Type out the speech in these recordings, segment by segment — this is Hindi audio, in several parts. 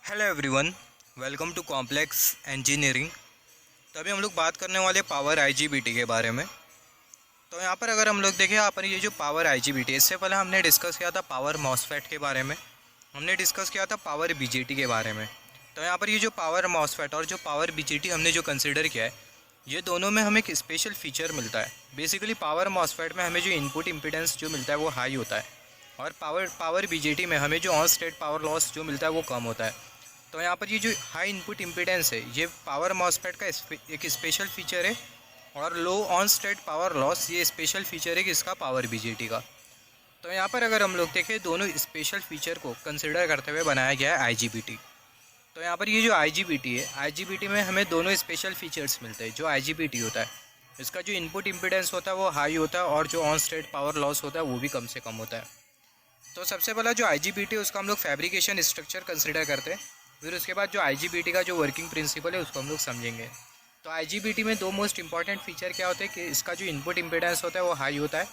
Hello everyone, welcome to complex engineering. तो अभी हम लोग बात करने वाले पावर आईजीबीटी के बारे में। तो यहाँ पर अगर हम लोग देखें, यहाँ पर ये जो पावर आईजीबीटी, इससे पहले हमने डिस्कस किया था पावर मॉसफेट के बारे में, हमने डिस्कस किया था पावर बीजेटी के बारे में। तो यहाँ पर ये जो पावर मॉसफेट और जो पावर बीजेटी हमने जो कंसिडर किया है, ये दोनों में हमें एक स्पेशल फीचर मिलता है। बेसिकली पावर मॉसफेट में हमें जो इनपुट इम्पीडेंस जो मिलता है वो हाई होता है, और पावर बीजेटी में हमें जो ऑन स्टेट पावर लॉस जो मिलता है वो कम होता है। तो यहाँ पर ये जो हाई इनपुट इम्पीडेंस है, ये पावर मॉसफेट का एक स्पेशल फीचर है, और लो ऑन स्टेट पावर लॉस ये स्पेशल फीचर है किसका, पावर बीजेटी का। तो यहाँ पर अगर हम लोग देखें, दोनों स्पेशल फीचर को कंसिडर करते हुए बनाया गया है आईजीबीटी। तो यहाँ पर ये जो आईजीबीटी है, आईजीबीटी में हमें दोनों स्पेशल फीचर्स मिलते हैं। जो आईजीबीटी होता है, इसका जो इनपुट इम्पीडेंस होता है वो हाई होता है, और जो ऑन स्टेट पावर लॉस होता है वो भी कम से कम होता है। तो सबसे पहला जो आईजीबीटी है उसका हम लोग फैब्रिकेशन स्ट्रक्चर कंसिडर करते हैं। फिर उसके बाद जो आईजीबीटी का जो वर्किंग प्रिंसिपल है उसको हम लोग समझेंगे। तो आईजीबीटी में दो मोस्ट इंपॉर्टेंट फीचर क्या होते हैं कि इसका जो इनपुट इम्पीडेंस होता है वो हाई होता है,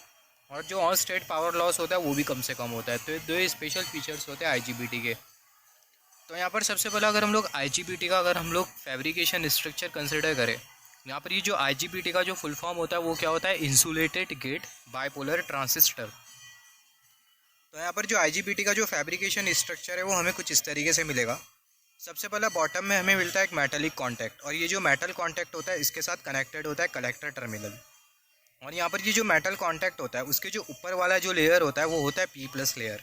और जो ऑन स्टेट पावर लॉस होता है वो भी कम से कम होता है। तो ये दो स्पेशल फीचर्स होते हैं आईजीबीटी के। तो यहाँ पर सबसे पहला अगर हम लोग आईजीबीटी का अगर हम लोग फैब्रिकेशन स्ट्रक्चर कंसिडर करें, यहाँ पर ये जो आईजीबीटी का जो फुल फॉर्म होता है वो क्या होता है, इंसुलेटेड गेट बाइपोलर ट्रांजिस्टर। तो यहाँ पर जो आईजीबीटी का जो फैब्रिकेशन स्ट्रक्चर है वो हमें कुछ इस तरीके से मिलेगा। सबसे पहला बॉटम में हमें मिलता है एक मेटालिक कॉन्टैक्ट, और ये जो मेटल कॉन्टैक्ट होता है इसके साथ कनेक्टेड होता है कलेक्टर टर्मिनल। और यहाँ पर ये जो मेटल कॉन्टैक्ट होता है उसके जो ऊपर वाला जो लेयर होता है वो होता है पी प्लस लेयर।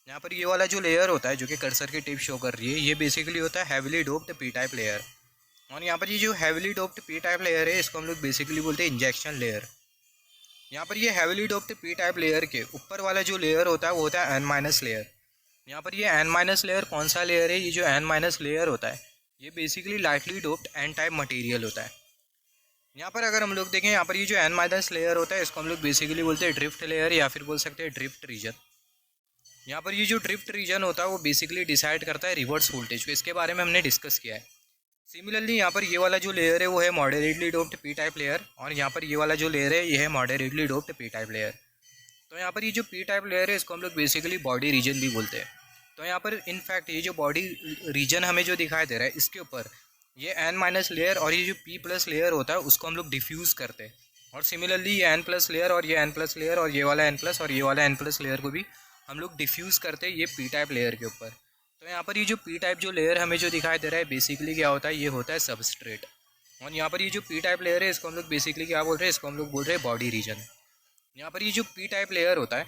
यहाँ पर ये वाला जो लेयर होता है जो कि कर्सर की टिप शो कर रही है, ये बेसिकली होता है heavily doped P type layer. और यहाँ पर ये जो heavily doped P type layer है इसको हम लोग बेसिकली बोलते हैं इंजेक्शन लेयर। यहाँ पर ये heavily doped P type layer के ऊपर वाला जो लेयर होता है वो होता है एन माइनस लेयर। यहाँ पर ये एन माइनस लेयर कौन सा लेयर है, ये जो एन माइनस लेयर होता है ये basically lightly doped N type material होता है। यहाँ पर अगर हम लोग देखें, यहाँ पर ये जो एन माइनस लेयर होता है इसको हम लोग बेसिकली बोलते हैं ड्रिफ्ट लेयर, या फिर बोल सकते हैं ड्रिफ्ट रीजन। यहाँ पर ये जो ड्रिफ्ट रीजन होता है वो बेसिकली डिसाइड करता है रिवर्स वोल्टेज को, इसके बारे में हमने डिस्कस किया है। सिमिलरली यहाँ पर ये वाला जो लेयर है वो है moderately doped P type layer, और यहाँ पर ये वाला जो लेयर है ये है moderately doped P type layer. तो यहाँ पर ये जो पी टाइप लेयर है इसको हम लोग बेसिकली बॉडी रीजन भी बोलते हैं। तो यहाँ पर इनफैक्ट ये जो बॉडी रीजन हमें जो दिखाई दे रहा है इसके ऊपर ये एन माइनस लेयर और ये जो पी प्लस लेयर होता है उसको हम लोग डिफ्यूज़ करते हैं। और सिमिलरली ये एन प्लस लेयर और ये एन प्लस लेयर और ये वाला एन प्लस और ये वाला एन प्लस लेयर को भी हम लोग डिफ्यूज़ करते हैं ये पी टाइप लेयर के ऊपर। तो यहाँ पर ये जो पी टाइप जो लेयर हमें जो दिखाई दे रहा है बेसिकली क्या होता है, ये होता है सबस्ट्रेट। और यहाँ पर ये जो पी टाइप लेयर है इसको हम लोग बेसिकली क्या बोल रहे हैं, इसको हम लोग बोल रहे हैं बॉडी रीजन। यहाँ पर ये जो पी टाइप लेयर होता है,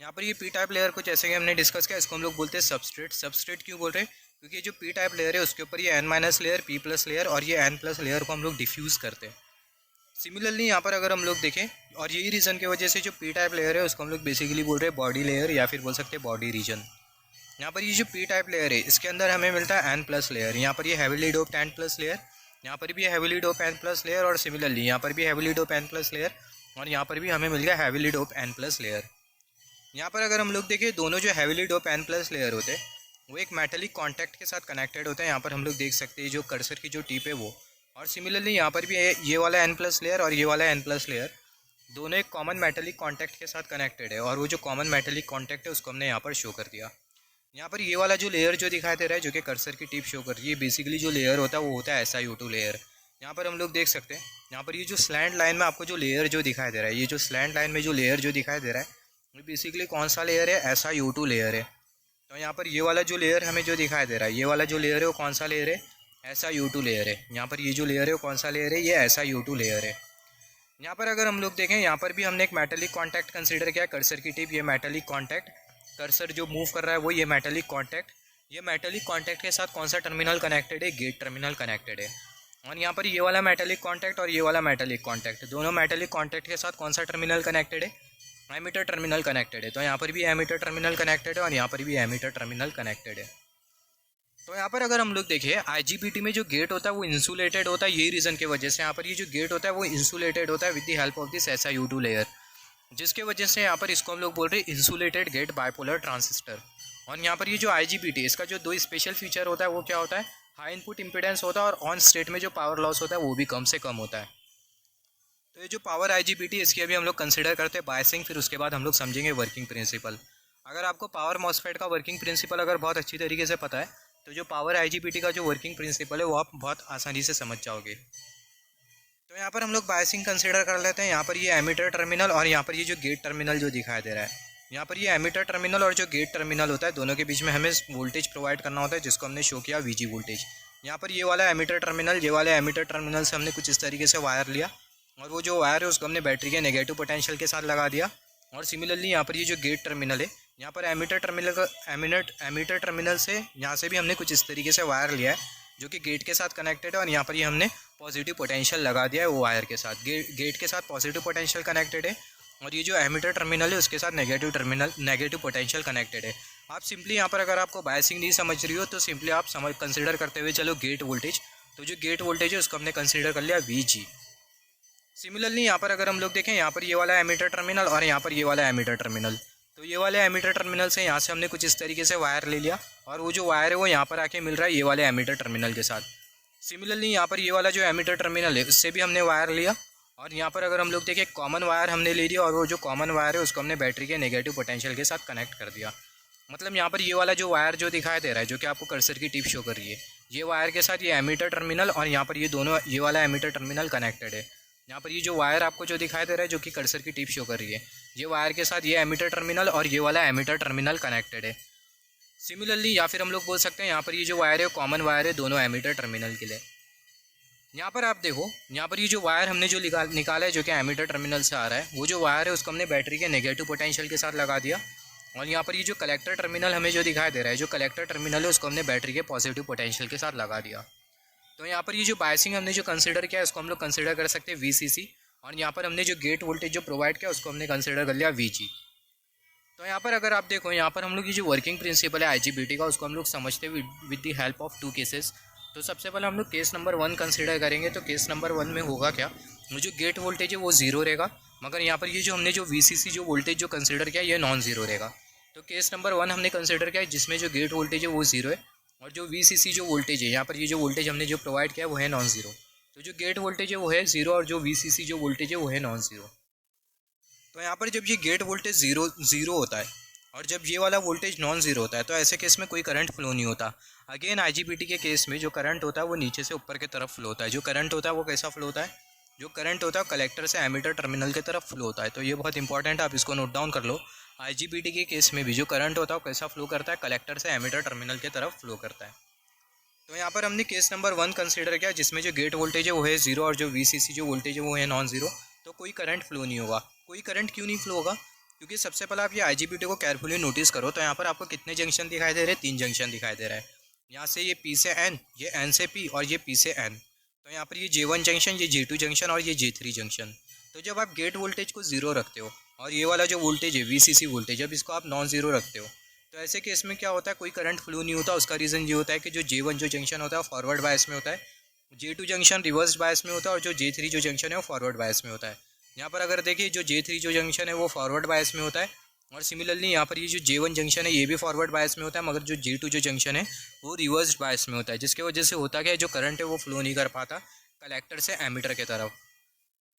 यहाँ पर ये पी टाइप लेयर को जैसे कि हमने डिस्कस किया इसको हम लोग बोलते हैं सबस्ट्रेट। सबस्ट्रेट क्यों बोल रहे हैं, क्योंकि ये जो पी टाइप लेयर है उसके ऊपर ये N minus layer, P plus layer और ये एन प्लस लेयर को हम लोग डिफ्यूज़ करते हैं। सिमिलरली यहाँ पर अगर हम लोग देखें, और यही रीज़न की वजह से जो पी टाइप लेयर है उसको हम लोग बेसिकली बोल रहे हैं बॉडी लेयर, या फिर बोल सकते हैं बॉडी रीजन। यहाँ पर ये जो पी टाइप लेयर है इसके अंदर हमें मिलता है एन प्लस लेयर। यहाँ पर ये heavily doped N plus layer, यहाँ पर भी heavily dope N plus layer, और सिमिलरली यहाँ पर भी heavily dope N plus layer, और यहाँ पर भी हमें मिल गया heavily dope N plus layer. यहाँ पर अगर हम लोग देखें, दोनों जो heavily dope N plus layer होते हैं वो एक मेटलिक कॉन्टैक्ट के साथ कनेक्टेड होते हैं। यहाँ पर हम लोग देख सकते हैं जो कर्सर की जो टिप है वो, और सिमिलरली यहाँ पर भी ये वाला एन प्लस लेयर और ये वाला एन प्लस लेयर दोनों एक कॉमन मेटलिक कॉन्टैक्ट के साथ कनेक्टेड है, और वो जो कॉमन मेटलिक कॉन्टैक्ट है उसको हमने यहाँ पर शो कर दिया। यहाँ पर ये वाला जो लेयर जो दिखाई दे रहा है जो कि कर्सर की टिप शो कर रही है, बेसिकली जो लेयर होता है वो होता है SiO2 लेयर। यहाँ पर हम लोग देख सकते हैं, यहाँ पर ये जो स्लैंट लाइन में आपको जो लेयर जो दिखाई दे रहा है, ये जो स्लैंट लाइन में जो लेयर जो दिखाई दे रहा है ये बेसिकली कौन सा लेयर है, SiO2 लेयर है। तो यहाँ पर ये वाला जो लेयर हमें जो दिखाई दे रहा है, ये वाला जो लेयर है वो कौन सा लेयर है, SiO2 लेयर है। यहाँ पर ये जो लेयर है वो कौन सा लेयर है, ये SiO2 लेयर है। यहाँ पर अगर हम लोग देखें, यहाँ पर भी हमने एक मेटलिक कॉन्टैक्ट कंसिडर किया, कर्सर की टिप, ये मेटलिक कॉन्टैक्ट, कर्सर जो मूव कर रहा है वो ये मेटलिक कॉन्टैक्ट। ये मेटलिक कॉन्टैक्ट के साथ कौन सा टर्मिनल कनेक्टेड है, गेट टर्मिनल कनेक्टेड है। और यहाँ पर ये वाला मेटलिक कॉन्टैक्ट और ये वाला मेटलिक कॉन्टैक्ट, दोनों मेटलिक कॉन्टैक्ट के साथ कौन सा टर्मिनल कनेक्टेड है, एमीटर टर्मिनल कनेक्टेड है। तो यहाँ पर भी एमीटर टर्मिनल कनेक्टेड है और यहाँ पर भी एमीटर टर्मिनल कनेक्टेड है। तो यहाँ पर अगर हम लोग देखिए, आईजीबीटी में जो गेट होता है वो इंसुलेटेड होता है, यही रीज़न की वजह से यहाँ पर ये जो गेट होता है वो इंसुलेटेड होता है with the help of this SiO2 layer, जिसके वजह से यहाँ पर इसको हम लोग बोल रहे हैं इंसुलेटेड गेट बाइपोलर ट्रांजिस्टर। और यहाँ पर ये जो आईजीबीटी इसका जो दो स्पेशल फीचर होता है वो क्या होता है, हाई इनपुट इम्पीडेंस होता है, और ऑन स्टेट में जो पावर लॉस होता है वो भी कम से कम होता है। तो ये जो पावर आईजीबीटी इसकी अभी हम लोग कंसिडर करते हैं बायसिंग, फिर उसके बाद हम लोग समझेंगे वर्किंग प्रिंसिपल। अगर आपको पावर मॉसफेट का वर्किंग प्रिंसिपल अगर बहुत अच्छी तरीके से पता है तो जो पावर आईजीबीटी का जो वर्किंग प्रिंसिपल है वो आप बहुत आसानी से समझ जाओगे। तो यहाँ पर हम लोग बायसिंग कंसिडर कर लेते हैं। यहाँ पर ये एमीटर टर्मिनल और यहाँ पर ये जो गेट टर्मिनल जो दिखाई दे रहा है, यहाँ पर ये एमीटर टर्मिनल और जो गेट टर्मिनल होता है दोनों के बीच में हमें वोल्टेज प्रोवाइड करना होता है, जिसको हमने शो किया वीजी वोल्टेज। यहाँ पर ये वाला एमीटर टर्मिनल, ये वाले एमीटर टर्मिनल से हमने कुछ इस तरीके से वायर लिया और वो जो वायर है उसको हमने बैटरी के नेगेटिव पोटेंशियल के साथ लगा दिया। और सिमिलरली यहाँ पर ये जो गेट टर्मिनल है, यहाँ पर एमीटर टर्मिनल से यहाँ से भी हमने कुछ इस तरीके से वायर लिया है जो कि गेट के साथ कनेक्टेड है और यहाँ पर ये हमने पॉजिटिव पोटेंशियल लगा दिया है वो वायर के साथ। गेट के साथ पॉजिटिव पोटेंशियल कनेक्टेड है और ये जो एमीटर टर्मिनल है उसके साथ नेगेटिव पोटेंशियल कनेक्टेड है। आप सिंपली यहाँ पर अगर आपको बायसिंग नहीं समझ रही हो तो सिंपली आप कंसिडर करते हुए चलो गेट वोल्टेज। तो जो गेट वोल्टेज है उसको हमने कंसिडर कर लिया वीजी। सिमिलरली यहाँ पर अगर हम लोग देखें, यहाँ पर ये वाला एमीटर टर्मिनल और यहाँ पर ये वाला एमीटर टर्मिनल, तो ये वाले एमीटर टर्मिनल से यहाँ से हमने कुछ इस तरीके से वायर ले लिया और वो जो वायर है वो यहाँ पर आके मिल रहा है ये वाले एमीटर टर्मिनल के साथ। सिमिलरली यहाँ पर ये वाला जो एमीटर टर्मिनल है उससे भी हमने वायर लिया और यहाँ पर अगर हम लोग देखें कॉमन वायर हमने ले लिया और वो जो कॉमन वायर है उसको हमने बैटरी के नेगेटिव पोटेंशियल के साथ कनेक्ट कर दिया। मतलब यहाँ पर ये वाला जो वायर जो दिखाई दे रहा है, जो कि आपको कर्सर की टिप शो कर रही है, ये वायर के साथ ये एमीटर टर्मिनल और यहाँ पर ये दोनों ये वाला एमीटर टर्मिनल कनेक्टेड है। यहाँ पर ये जो वायर आपको जो दिखाई दे रहा है जो कि कर्सर की टिप शो कर रही है, ये वायर के साथ ये एमीटर टर्मिनल और ये वाला एमीटर टर्मिनल कनेक्टेड है। सिमिलरली या फिर हम लोग बोल सकते हैं यहाँ पर ये जो वायर है कॉमन वायर है दोनों एमीटर टर्मिनल के लिए। यहाँ पर आप देखो, यहाँ पर ये जो वायर हमने जो निकाला है जो कि एमीटर टर्मिनल से आ रहा है, वो जो वायर है उसको हमने बैटरी के नेगेटिव पोटेंशियल के साथ लगा दिया। और यहाँ पर ये जो कलेक्टर टर्मिनल हमें जो दिखाई दे रहा है, जो कलेक्टर टर्मिनल है उसको हमने बैटरी के पॉजिटिव पोटेंशियल के साथ लगा दिया। तो यहाँ पर ये जो बायसिंग हमने जो कंसिडर किया इसको हम लोग कंसिडर कर सकते हैं VCC और यहाँ पर हमने जो गेट वोल्टेज जो प्रोवाइड किया उसको हमने कंसिडर कर लिया VG। तो यहाँ पर अगर आप देखो, यहाँ पर हम लोग ये जो वर्किंग प्रिंसिपल है IGBT का उसको हम लोग समझते हैं with the help of 2 cases. तो सबसे पहले हम लोग केस नंबर 1 कंसिडर करेंगे। तो केस नंबर 1 में होगा क्या, जो गेट वोल्टेज है वो 0 रहेगा, मगर यहाँ पर ये जो हमने जो VCC जो वोल्टेज जो कंसिडर किया ये नॉन ज़ीरो रहेगा। तो केस नंबर 1 हमने कंसिडर किया जिसमें जो गेट वोल्टेज है वो 0 है और जो VCC जो वोल्टेज है, यहाँ पर ये जो वोल्टेज हमने जो प्रोवाइड किया वो है नॉन ज़ीरो। तो जो गेट वोल्टेज है वो है 0 और जो VCC जो वोल्टेज है वो है नॉन ज़ीरो। तो यहाँ पर जब ये गेट वोल्टेज ज़ीरो होता है और जब ये वाला वोल्टेज नॉन ज़ीरो होता है तो ऐसे केस में कोई करंट फ्लो नहीं होता। अगेन IGBT के केस में जो करंट होता है वो नीचे से ऊपर की तरफ फ्लो होता है। जो करंट होता है वो कैसा फ्लो होता है, जो करंट होता है कलेक्टर से एमीटर टर्मिनल की तरफ फ्लो होता है। तो ये बहुत इंपॉर्टेंट है, आप इसको नोट डाउन कर लो। IGBT के केस में भी जो करंट होता है वो कैसा फ्लो करता है, कलेक्टर से एमीटर टर्मिनल की तरफ फ्लो करता है। तो यहाँ पर हमने केस नंबर 1 कंसिडर किया जिसमें जो गेट वोल्टेज है वो है 0 और जो VCC जो वोल्टेज है वो है नॉन ज़ीरो। तो कोई करंट फ्लो नहीं होगा। कोई करंट क्यों नहीं फ्लो होगा, क्योंकि सबसे पहले आप ये IGBT को केयरफुली नोटिस करो। तो यहाँ पर आपको कितने जंक्शन दिखाई दे रहे हैं, 3 जंक्शन दिखाई दे रहा है। यहाँ से ये P से N, ये N से P और ये P से N। तो यहाँ पर ये J1 जंक्शन, ये J2 जंक्शन और ये J3 जंक्शन। तो जब आप गेट वोल्टेज को 0 रखते हो और ये वाला जो वोल्टेज है VCC वोल्टेज, जब इसको आप नॉन ज़ीरो रखते हो तो ऐसे केस में क्या होता है, कोई करंट फ्लो नहीं होता। उसका रीज़न ये होता है कि जो J1 जो जंक्शन होता है वो फॉरवर्ड बायस में होता है, J2 जंक्शन रिवर्स बायस में होता है और जो J3 जो जंक्शन है वो फॉरवर्ड बायस में होता है। यहाँ पर अगर देखिए जो J3 जो जंक्शन है वो फॉरवर्ड बायस में होता है और सिमिलरली यहाँ पर ये जो J1 जंक्शन है ये भी फॉरवर्ड बायस में होता है, मगर जो J2 जो जंक्शन है वो रिवर्स बायस में होता है, जिसकी वजह से होता क्या है, जो करंट है वो फ्लो नहीं कर पाता कलेक्टर से एमीटर की तरफ।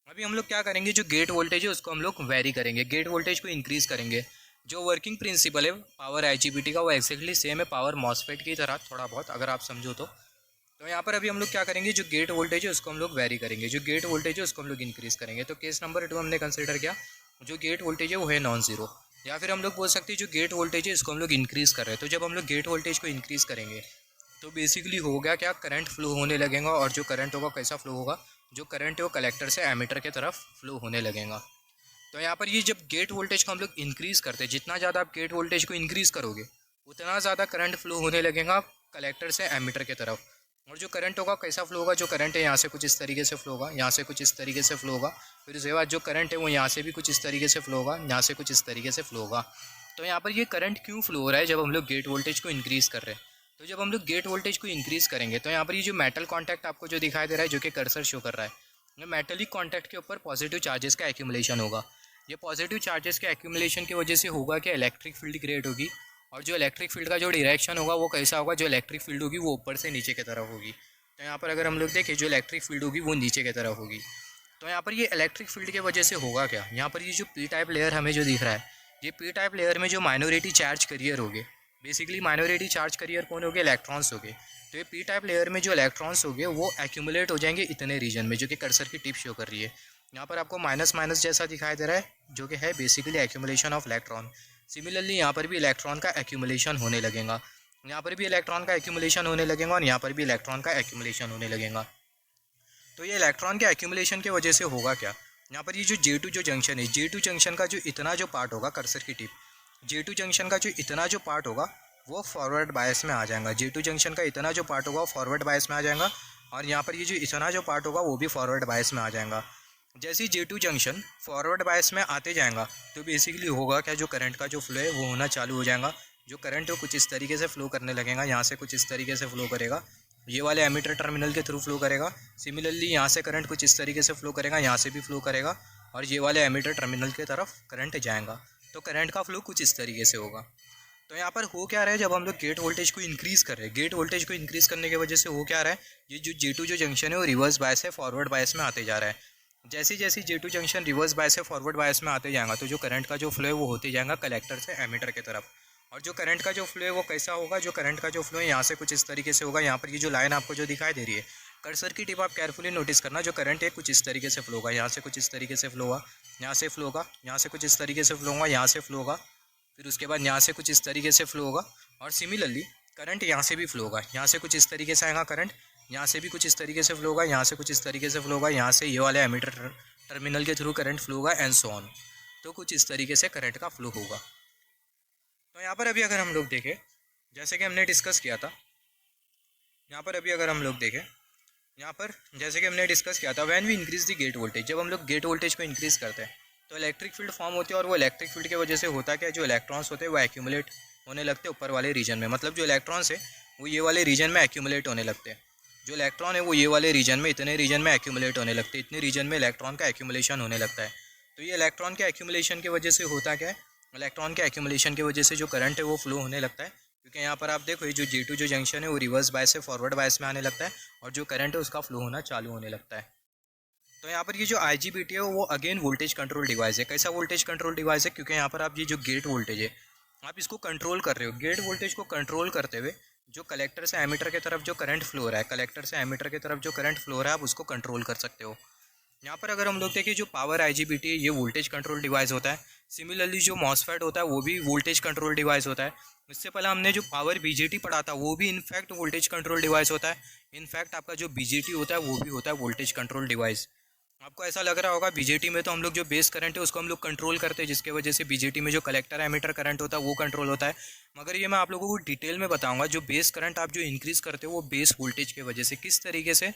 अभी हम लोग क्या करेंगे, जो गेट वोल्टेज है उसको हम लोग वेरी करेंगे, गेट वोल्टेज को इंक्रीज़ करेंगे। जो वर्किंग प्रिंसिपल है पावर IGBT का वो एक्जैक्टली सेम है पावर मॉसफेट की तरह, थोड़ा बहुत अगर आप समझो तो। यहाँ पर अभी हम लोग क्या करेंगे, जो गेट वोल्टेज है उसको हम लोग वेरी करेंगे, जो गेट वोल्टेज है उसको हम लोग इंक्रीज़ करेंगे। तो केस नंबर 2 हमने कंसिडर किया, जो गेट वोल्टेज है वो है नॉन ज़ीरो, या फिर हम लोग बोल सकते हैं जो गेट वोल्टेज है इसको हम लोग इंक्रीज़ कर रहे हैं। तो जब हम लोग गेट वोल्टेज को इंक्रीज़ करेंगे तो बेसिकली हो गया क्या, करंट फ्लो होने लगेगा और जो करंट होगा कैसा फ्लो होगा, जो करंट है वो कलेक्टर से एमीटर की तरफ फ्लो होने लगेगा। तो यहाँ पर ये जब गेट वोल्टेज को हम लोग इंक्रीज़ करते हैं, जितना ज़्यादा आप गेट वोल्टेज को इंक्रीज़ करोगे उतना ज़्यादा करंट फ्लो होने लगेगा कलेक्टर से एमीटर की तरफ। और जो करंट होगा कैसा फ्लो होगा, जो करंट है यहाँ से कुछ इस तरीके से फ्लो होगा, यहाँ से कुछ इस तरीके से फ्लो होगा, फिर उसके बाद जो करंट है वो यहाँ से भी कुछ इस तरीके से फ्लो होगा, यहाँ से कुछ इस तरीके से फ्लो होगा। तो यहाँ पर ये करंट क्यों फ्लो हो रहा है, जब हम लोग गेट वोल्टेज को इंक्रीज़ कर रहे हैं। तो जब हम लोग गेट वोल्टेज को इंक्रीज़ करेंगे तो यहाँ पर ये जो मेटल कॉन्टैक्ट आपको जो दिखाई दे रहा है, जो कि कर्सर शो कर रहा है, ये मेटलिक कॉन्टैक्ट के ऊपर पॉजिटिव चार्जेस का एक्यूमुलेशन होगा। ये पॉजिटिव चार्जेस के एक्यूमुलेशन की वजह से होगा कि इलेक्ट्रिक फील्ड क्रिएट होगी, और जो इलेक्ट्रिक फील्ड का जो डायरेक्शन होगा वो कैसा होगा, जो इलेक्ट्रिक फील्ड होगी वो ऊपर से नीचे की तरफ होगी। तो यहाँ पर अगर हम लोग देखें, जो इलेक्ट्रिक फील्ड होगी वो नीचे की तरफ होगी। तो यहाँ पर ये इलेक्ट्रिक फील्ड की वजह से होगा क्या, यहाँ पर ये जो P टाइप लेयर हमें जो दिख रहा है, ये P टाइप लेयर में जो माइनॉरिटी चार्ज कैरियर होंगे, बेसिकली माइनॉरिटी चार्ज कैरियर कौन हो गए, इलेक्ट्रॉन्स हो गए। तो ये पी टाइप लेयर में जो इलेक्ट्रॉन्स हो गए वो एक्यूमुलेट हो जाएंगे इतने रीजन में, जो कि कर्सर की टिप शो कर रही है। यहाँ पर आपको माइनस माइनस जैसा दिखाई दे रहा है, जो कि है basically accumulation of electron. Similarly यहाँ पर भी इलेक्ट्रॉन का एक्यूमुलेशन होने लगेगा, यहाँ पर भी इलेक्ट्रॉन का एक्यूमुलेशन होने लगेगा और यहाँ पर भी इलेक्ट्रॉन का एक्यूमुलेशन होने लगेगा। तो ये इलेक्ट्रॉन के एक्यूमुलेशन की वजह से होगा क्या, यहाँ पर ये जो J2 जो जंक्शन है, J2 जंक्शन का जो इतना जो पार्ट होगा कर्सर की टिप, J2 जंक्शन का जो इतना जो पार्ट होगा वो फॉरवर्ड बायस में आ जाएगा। J2 जंक्शन का इतना जो पार्ट होगा वो फॉरवर्ड बायस में आ जाएगा और यहाँ पर ये जो इतना जो पार्ट होगा वो भी फॉरवर्ड बायस में आ जाएगा। जैसे ही J2 जंक्शन फॉरवर्ड बायस में आते जाएगा तो बेसिकली होगा क्या, जो करंट का जो फ्लो है वो होना चालू हो जाएगा। जो करंट है वो कुछ इस तरीके से फ्लो करने लगेगा, यहाँ से कुछ इस तरीके से फ्लो करेगा, ये वाले एमीटर टर्मिनल के थ्रू फ्लो करेगा। सिमिलरली यहाँ से करंट कुछ इस तरीके से फ्लो करेगा, यहाँ से भी फ्लो करेगा और ये वाले एमीटर टर्मिनल की तरफ करंट जाएगा। तो करंट का फ्लो कुछ इस तरीके से होगा। तो यहाँ पर हो क्या रहा है, जब हम लोग गेट वोल्टेज को इंक्रीज़ कर रहे हैं, गेट वोल्टेज को इंक्रीज़ करने की वजह से हो क्या रहा है, ये जो J2 जो जंक्शन है वो रिवर्स बायस है फॉरवर्ड बायस में आते जा रहा है। जैसे जैसे J2 जंक्शन रिवर्स बायस से फॉरवर्ड बायस में आते जाएगा तो जो करंट का जो फ्लो है वो होते जाएगा कलेक्टर से एमीटर की तरफ। और जो करंट का जो फ्लो है वो कैसा होगा, जो करंट का जो फ्लो है यहाँ से कुछ इस तरीके से होगा। यहाँ पर ये जो लाइन आपको जो दिखाई दे रही है कर्सर की टिप आप केयरफुली नोटिस करना, जो करंट है कुछ इस तरीके से फ्लो होगा, यहाँ से कुछ इस तरीके से फ्लो होगा, यहाँ से फ्लो होगा, यहाँ से कुछ इस तरीके से फ्लो होगा, यहाँ से फ्लो होगा, फिर उसके बाद यहाँ से कुछ इस तरीके से फ्लो होगा और सिमिलरली करंट यहाँ से भी फ्लो होगा, यहाँ से कुछ इस तरीके से आएगा करंट, यहाँ से भी कुछ इस तरीके से फ्लो होगा, यहाँ से कुछ इस तरीके से फ्लो होगा, यहाँ से ये वाले एमीटर टर्मिनल के थ्रू करंट फ्लो होगा एंड सो ऑन। तो कुछ इस तरीके से करंट का फ्लो होगा। तो यहाँ पर अभी अगर हम लोग देखें, जैसे कि हमने डिस्कस किया था, यहाँ पर अभी अगर हम लोग देखें, यहाँ पर जैसे कि हमने डिस्कस किया था, when we increase the gate voltage, जब हम लोग गेट वोल्टेज को इंक्रीज़ करते हैं तो इलेक्ट्रिक फील्ड फॉर्म होती है और वो इलेक्ट्रिक फील्ड की वजह से होता क्या, जो इलेक्ट्रॉन्स होते हैं वो एक्यूमुलेट होने लगते हैं ऊपर वाले रीजन में। मतलब जो इलेक्ट्रॉन्स है वो ये वाले रीजन में एक्यूमुलेट होने लगते हैं, जो इलेक्ट्रॉन है वो ये वाले रीजन में, इतने रीजन में एक्यूमुलेट होने लगते हैं, इतने रीजन में इलेक्ट्रॉन का एक्यूमुलेशन होने लगता है। तो ये इलेक्ट्रॉन के एक्यूमुलेशन की वजह से होता क्या है, इलेक्ट्रॉन के एक्यूमुलेशन की वजह से जो करंट है वो फ्लो होने लगता है। क्योंकि यहाँ पर आप देखो ये जो J2 जो जंक्शन है वो रिवर्स बायस से फॉरवर्ड बायस में आने लगता है और जो करंट है उसका फ्लो होना चालू होने लगता है। तो यहाँ पर ये जो IGBT है वो अगेन वोल्टेज कंट्रोल डिवाइस है। कैसा वोल्टेज कंट्रोल डिवाइस है, क्योंकि यहाँ पर आप ये जो गेट वोल्टेज है आप इसको कंट्रोल कर रहे हो। गेट वोल्टेज को कंट्रोल करते हुए जो कलेक्टर से एमीटर की तरफ जो करंट फ्लो हो रहा है, कलेक्टर से एमीटर की तरफ जो करंट फ्लो हो रहा है आप उसको कंट्रोल कर सकते हो। यहाँ पर अगर हम लोग देखें, जो पावर IGBT है ये वोल्टेज कंट्रोल डिवाइस होता है। सिमिलरली जो मॉसफेट होता है वो भी वोल्टेज कंट्रोल डिवाइस होता है। इससे पहले हमने जो पावर BJT पढ़ा था वो भी इनफैक्ट वोल्टेज कंट्रोल डिवाइस होता है। इनफैक्ट आपका जो BJT होता है वो भी होता है वोल्टेज कंट्रोल डिवाइस। आपको ऐसा लग रहा होगा BJT में तो हम लोग जो बेस करंट है उसको हम लोग कंट्रोल करते हैं, जिसके वजह से BJT में जो कलेक्टर एमीटर करंट होता है वो कंट्रोल होता है। मगर ये मैं आप लोगों को डिटेल में बताऊंगा, जो बेस करंट आप जो इंक्रीज़ करते हो वो बेस वोल्टेज की वजह से किस तरीके से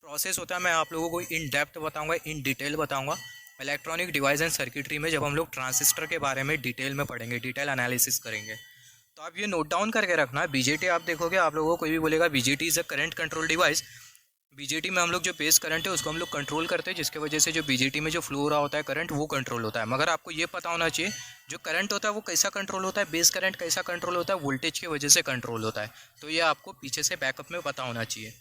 प्रोसेस होता है, मैं आप लोगों को इन डेप्थ बताऊंगा, इन डिटेल बताऊंगा। इलेक्ट्रॉनिक डिवाइस एंड सर्किटरी में जब हम लोग ट्रांजिस्टर के बारे में डिटेल में पढ़ेंगे, डिटेल एनालिसिस करेंगे, तो आप ये नोट डाउन करके रखना। BJT आप देखोगे, आप लोगों को कोई भी बोलेगा BJT is a current control device. BJT में हम लोग जो बेस करंट है उसको हम लोग कंट्रोल करते हैं, जिसकी वजह से जो BJT में जो फ्लो हो रहा होता है करंट वो कंट्रोल होता है। मगर आपको ये पता होना चाहिए जो करंट होता है वो कैसा कंट्रोल होता है, बेस करंट कैसा कंट्रोल होता है, वोल्टेज की वजह से कंट्रोल होता है। तो ये आपको पीछे से बैकअप में पता होना चाहिए।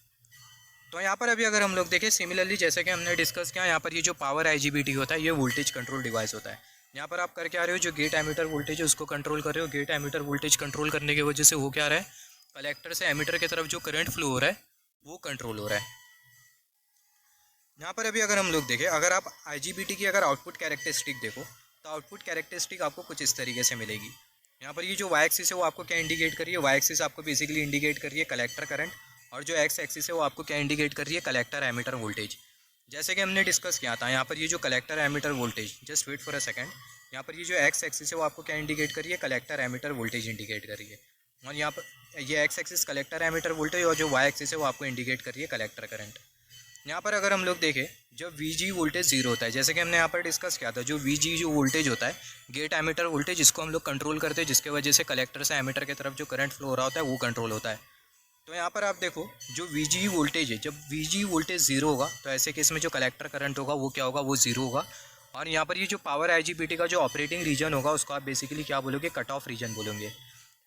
तो यहाँ पर अभी अगर हम लोग देखें, सिमिलरली जैसे कि हमने डिस्कस किया, यहाँ पर ये जो पावर IGBT होता है ये वोल्टेज कंट्रोल डिवाइस होता है। यहाँ पर आप करके आ रहे हो, जो गेट एमीटर वोल्टेज है उसको कंट्रोल कर रहे हो। गेट एमीटर वोल्टेज कंट्रोल करने की वजह से हो क्या रहा है, कलेक्टर से एमीटर की तरफ जो करंट फ्लो हो रहा है वो कंट्रोल हो रहा है। यहाँ पर अभी अगर हम लोग देखें, अगर आप IGBT की अगर आउटपुट कैरेक्टरिस्टिक देखो तो आउटपुट कैरेक्टरिस्टिक आपको कुछ इस तरीके से मिलेगी। यहाँ पर ये जो Y एक्सिस है वो आपको क्या इंडिकेट कर रही है, Y एक्सिस आपको बेसिकली इंडिकेट कर रही है कलेक्टर करंट, और जो X एक्सिस है वो आपको क्या इंडिकेट कर रही है, कलेक्टर एमीटर वोल्टेज। जैसे कि हमने डिस्कस किया था, यहाँ पर ये जो collector emitter voltage, just wait for a second, यहाँ पर ये जो X एक्सिस है वो आपको क्या इंडिकेट कर रही है, कलेक्टर एमीटर वोल्टेज इंडिकेट कर रही है। और यहाँ पर ये X axis collector emitter voltage और जो Y एक्सिस है वो आपको इंडिकेट कर रही है कलेक्टर करंट। यहाँ पर अगर हम लोग देखें, जब VG वोल्टेज जीरो होता है, जैसे कि हमने यहाँ पर डिस्कस किया था, जो VG जो वोल्टेज होता है गेट एमीटर वोल्टेज, इसको हम लोग कंट्रोल करते हैं, जिसके वजह से कलेक्टर से एमीटर की तरफ जो करंट फ्लो हो रहा होता है वो कंट्रोल होता है। तो यहाँ पर आप देखो, जो VG वोल्टेज है, जब VG वोल्टेज जीरो होगा तो ऐसे केस में जो कलेक्टर करंट होगा वो क्या होगा, वो जीरो होगा। और यहाँ पर ये जो पावर IGBT का जो ऑपरेटिंग रीजन होगा उसको आप बेसिकली क्या बोलोगे, कट ऑफ रीजन बोलोगे।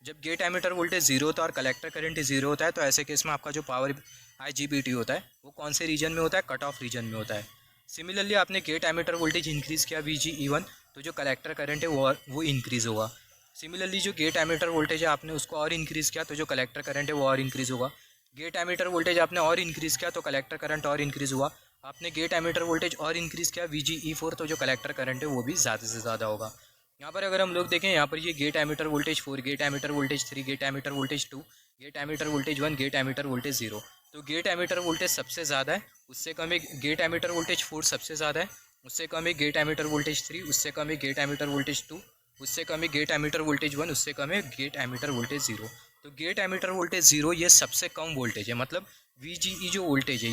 जब गेट एमीटर वोल्टेज जीरो होता है और कलेक्टर करंट जीरो होता है तो ऐसे केस में आपका जो पावर IGBT होता है वो कौन से रीजन में होता है, कट ऑफ रीजन में होता है। सिमिलरली आपने गेट एमीटर वोल्टेज इंक्रीज़ किया VG इवन, तो जो कलेक्टर करंट है वो इंक्रीज़ होगा। सिमिलरली जो गेट एमीटर वोल्टेज है आपने उसको और इंक्रीज़ किया तो जो कलेक्टर करंट है वो और इंक्रीज़ होगा। गेट एमीटर वोल्टेज आपने और इंक्रीज़ किया तो कलेक्टर करंट और इंक्रीज़ हुआ। आपने गेट एमीटर वोल्टेज और इंक्रीज़ किया VGE4 तो जो कलेक्टर करंट है वो भी ज़्यादा से ज़्यादा होगा। यहाँ पर अगर हम लोग देखें, यहाँ पर ये gate emitter voltage 4, gate emitter voltage 3, gate emitter voltage 2, gate emitter voltage 1, gate emitter voltage 0। तो गेट एमीटर वोल्टेज सबसे ज़्यादा है, उससे कम है गेट एमीटर वोल्टेज 4 सबसे ज़्यादा है, उससे कम है गेट एमीटर वोल्टेज 3, उससे कम है गेट एमीटर वोल्टेज 2, उससे कम है गेट एमीटर वोल्टेज 1, उससे कम है गेट एमीटर वोल्टेज 0। तो गेट एमीटर वोल्टेज 0 ये सबसे कम वोल्टेज है, मतलब VGE जो वोल्टेज है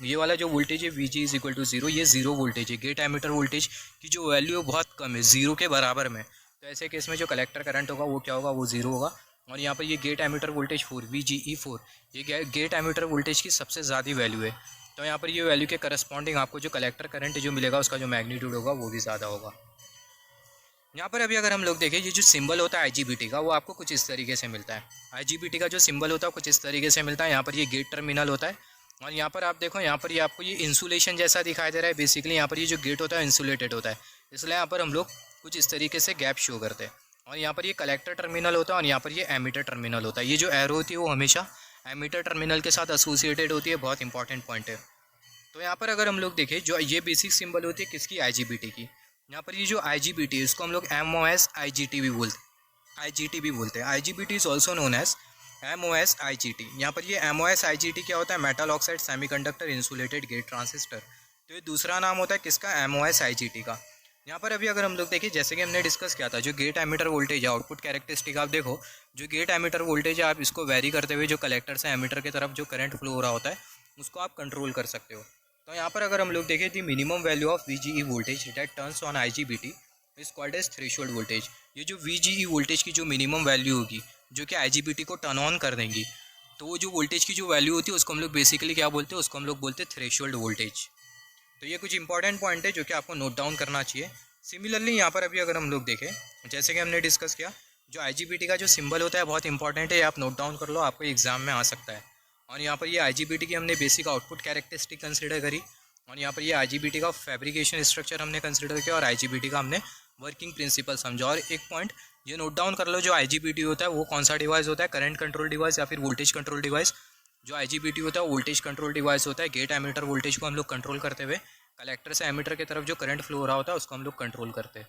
ये वाला जो वोल्टेज है VG इज इक्वल टू 0, ये 0 वोल्टेज है। गेट एमीटर वोल्टेज की जो वैल्यू है बहुत कम है, 0 के बराबर में। तो ऐसे केस में जो कलेक्टर करंट होगा वो क्या होगा, वो 0 होगा। और यहाँ पर ये गेट एमीटर वोल्टेज 4 VGE4 ये गेट एमीटर वोल्टेज की सबसे ज़्यादा वैल्यू है। तो यहाँ पर ये वैल्यू के करस्पॉन्डिंग आपको जो कलेक्टर करंट जो मिलेगा उसका जो मैग्नीट्यूड होगा वो भी ज़्यादा होगा। यहाँ पर अभी अगर हम लोग देखें, ये जो सिंबल होता है IGBT का वो आपको कुछ इस तरीके से मिलता है। IGBT का जो सिंबल होता है कुछ इस तरीके से मिलता है। यहाँ पर ये गेट टर्मिनल होता है और यहाँ पर आप देखो, यहाँ पर ये आपको ये इंसुलेशन जैसा दिखाई दे रहा है। बेसिकली यहाँ पर ये जो गेट होता है इंसुलेटेड होता है, इसलिए यहाँ पर हम लोग कुछ इस तरीके से गैप शो करते हैं। और यहाँ पर ये कलेक्टर टर्मिनल होता है और यहाँ पर ये एमीटर टर्मिनल होता है। ये जो एरो होती है वो हमेशा एमीटर टर्मिनल के साथ एसोसिएटेड होती है, बहुत इंपॉर्टेंट पॉइंट है। तो यहाँ पर अगर हम लोग देखें, जो ये बेसिक सिंबल होती है किसकी, IGBT की। यहाँ पर ये जो IGBT है इसको हम लोग MOS IGT भी बोलते हैं। IGBT is also known as MOS IGT। यहाँ पर ये MOS IGT क्या होता है, metal oxide semiconductor insulated gate transistor. तो ये दूसरा नाम होता है किसका, MOS IGT का। यहाँ पर अभी अगर हम लोग देखें, जैसे कि हमने डिस्कस किया था, जो गेट एमीटर वोल्टेज है, आउटपुट कैरेक्टरिस्टिक आप देखो, जो गेट एमीटर वोल्टेज है आप इसको वेरी करते हुए जो कलेक्टर से एमीटर की तरफ जो करंट फ्लो हो रहा होता है उसको आप कंट्रोल कर सकते हो। तो यहाँ पर अगर हम लोग देखें, the minimum value of VGE voltage that turns on IGBT is called as threshold voltage. ये जो VGE वोल्टेज की जो मिनिमम वैल्यू होगी जो कि IGBT को टर्न ऑन कर देंगी, तो वो जो वोल्टेज की जो वैल्यू होती है उसको हम लोग बेसिकली क्या बोलते हैं, उसको हम लोग बोलते हैं थ्रेशोल्ड वोल्टेज। तो ये कुछ इंपॉर्टेंट पॉइंट है जो कि आपको नोट डाउन करना चाहिए। सिमिलरली यहाँ पर अभी अगर हम लोग देखें, जैसे कि हमने डिस्कस किया, जो IGBT का जो सिंबल होता है बहुत इंपॉर्टेंट है, ये आप नोट डाउन कर लो, आपको एग्जाम में आ सकता है। और यहाँ पर ये IGBT की हमने बेसिक आउटपुट कैरेक्टरिस्टिक कंसिडर करी और यहाँ पर ये IGBT का फैब्रिकेशन स्ट्रक्चर हमने कंसिडर किया और IGBT का हमने वर्किंग प्रिंसिपल समझा। और एक पॉइंट ये नोट डाउन कर लो, जो IGBT होता है वो कौन सा डिवाइस होता है, करंट कंट्रोल डिवाइस या फिर वोल्टेज कंट्रोल डिवाइस। जो IGBT होता है वो वोल्टेज कंट्रोल डिवाइस होता है। गेट एमीटर वोल्टेज को हम लोग कंट्रोल करते हुए कलेक्टर से एमीटर की तरफ जो करंट फ्लो हो रहा होता है उसको हम लोग कंट्रोल करते हैं।